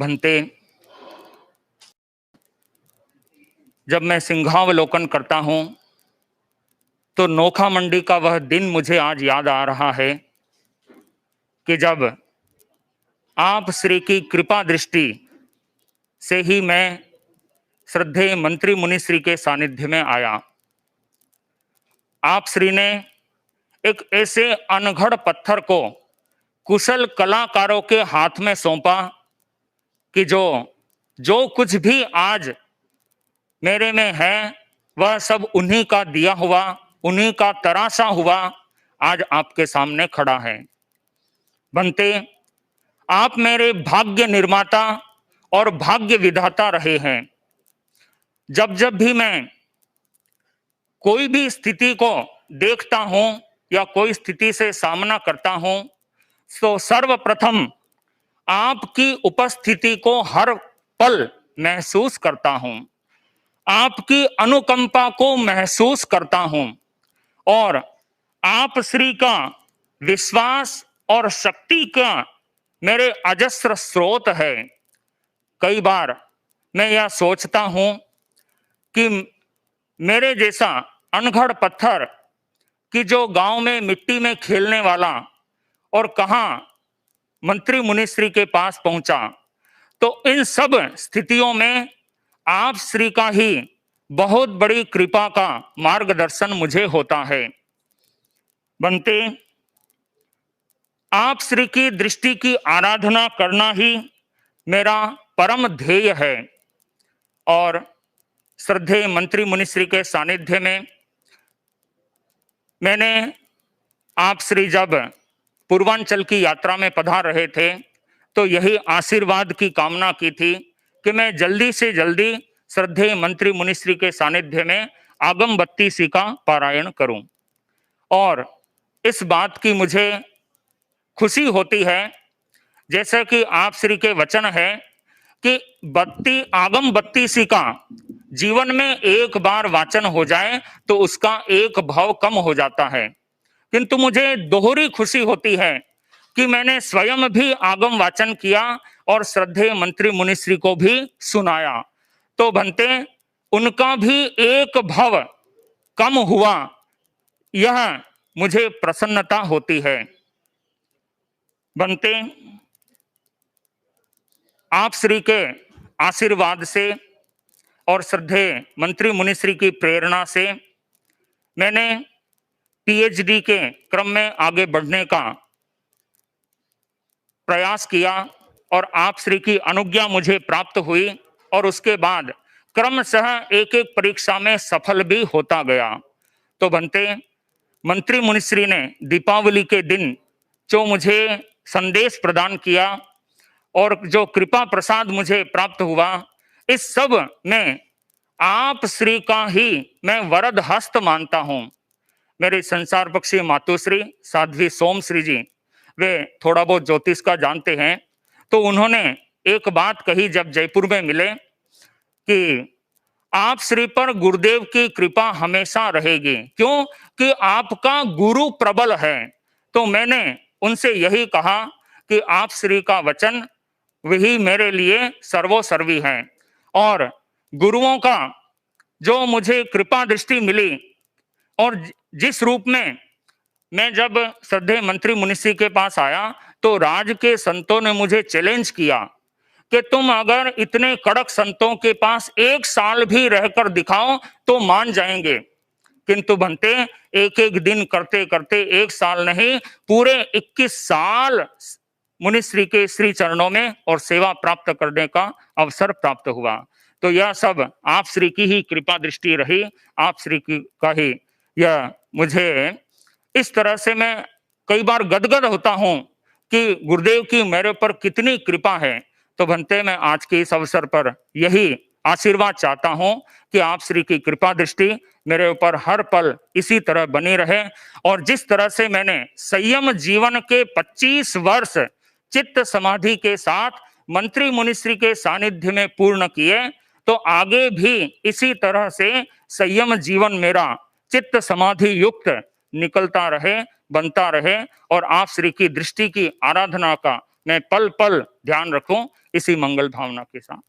भंते, जब मैं सिंहावलोकन करता हूं तो नोखा मंडी का वह दिन मुझे आज याद आ रहा है कि जब आप श्री की कृपा दृष्टि से ही मैं श्रद्धेय मंत्री मुनिश्री के सानिध्य में आया। आप श्री ने एक ऐसे अनघड़ पत्थर को कुशल कलाकारों के हाथ में सौंपा कि जो जो कुछ भी आज मेरे में है वह सब उन्हीं का दिया हुआ, उन्हीं का तराशा हुआ आज आपके सामने खड़ा है। बनते, आप मेरे भाग्य निर्माता और भाग्य विधाता रहे हैं। जब जब भी मैं कोई भी स्थिति को देखता हूं या कोई स्थिति से सामना करता हूं तो सर्वप्रथम आपकी उपस्थिति को हर पल महसूस करता हूं, आपकी अनुकंपा को महसूस करता हूं और आप श्री का विश्वास और शक्ति का मेरे अजस्र स्रोत है। कई बार मैं यह सोचता हूं कि मेरे जैसा अनघड़ पत्थर कि जो गांव में मिट्टी में खेलने वाला और कहां मंत्री मुनिश्री के पास पहुंचा, तो इन सब स्थितियों में आप श्री का ही बहुत बड़ी कृपा का मार्गदर्शन मुझे होता है। बनते, आप श्री की दृष्टि की आराधना करना ही मेरा परम ध्येय है और श्रद्धेय मंत्री मुनिश्री के सानिध्य में मैंने आप श्री जब पूर्वांचल की यात्रा में पधार रहे थे तो यही आशीर्वाद की कामना की थी कि मैं जल्दी से जल्दी श्रद्धेय मंत्री मुनिश्री के सानिध्य में आगम बत्तीसी का पारायण करूं। और इस बात की मुझे खुशी होती है, जैसे कि आप श्री के वचन है कि आगम बत्तीसी का जीवन में एक बार वाचन हो जाए तो उसका एक भाव कम हो जाता है। किंतु मुझे दोहरी खुशी होती है कि मैंने स्वयं भी आगम वाचन किया और श्रद्धेय मंत्री मुनिश्री को भी सुनाया, तो बनते उनका भी एक भाव कम हुआ, यह मुझे प्रसन्नता होती है। बनते, आप श्री के आशीर्वाद से और श्रद्धेय मंत्री मुनिश्री की प्रेरणा से मैंने पीएचडी के क्रम में आगे बढ़ने का प्रयास किया और आप श्री की अनुज्ञा मुझे प्राप्त हुई और उसके बाद क्रमशः एक एक परीक्षा में सफल भी होता गया। तो बनते, मंत्री मुनिश्री ने दीपावली के दिन जो मुझे संदेश प्रदान किया और जो कृपा प्रसाद मुझे प्राप्त हुआ, इस सब में आप श्री का ही मैं वरद हस्त मानता हूं। मेरी संसार पक्षी मातुश्री साध्वी सोमश्री जी, वे थोड़ा बहुत ज्योतिष का जानते हैं, तो उन्होंने एक बात कही जब जयपुर में मिले कि आप श्री पर गुरुदेव की कृपा हमेशा रहेगी, क्यों कि आपका गुरु प्रबल है। तो मैंने उनसे यही कहा कि आप श्री का वचन वही मेरे लिए सर्वोसर्वी है और गुरुओं का जो मुझे कृपा दृष्टि मिली और जिस रूप में मैं जब श्रद्धेय मंत्री मुनिश्री के पास आया तो राज के संतों ने मुझे चैलेंज किया कि तुम अगर इतने कड़क संतों के पास एक साल भी रहकर दिखाओ तो मान जाएंगे। किंतु बनते, एक एक दिन करते करते एक साल नहीं, पूरे 21 साल मुनिश्री के श्री चरणों में और सेवा प्राप्त करने का अवसर प्राप्त हुआ। तो यह सब आप श्री की ही कृपा दृष्टि रही, आप श्री की का ही यह मुझे इस तरह से मैं कई बार गदगद होता हूं कि गुरुदेव की मेरे पर कितनी कृपा है। तो बनते, मैं आज के इस अवसर पर यही आशीर्वाद चाहता हूं कि आप श्री की कृपा दृष्टि मेरे ऊपर हर पल इसी तरह बनी रहे और जिस तरह से मैंने संयम जीवन के 25 वर्ष चित्त समाधि के साथ मंत्री मुनिश्री के सानिध्य में पूर्ण किए, तो आगे भी इसी तरह से संयम जीवन मेरा चित्त समाधि युक्त निकलता रहे, बनता रहे और आप श्री की दृष्टि की आराधना का मैं पल पल ध्यान रखूं, इसी मंगल भावना के साथ।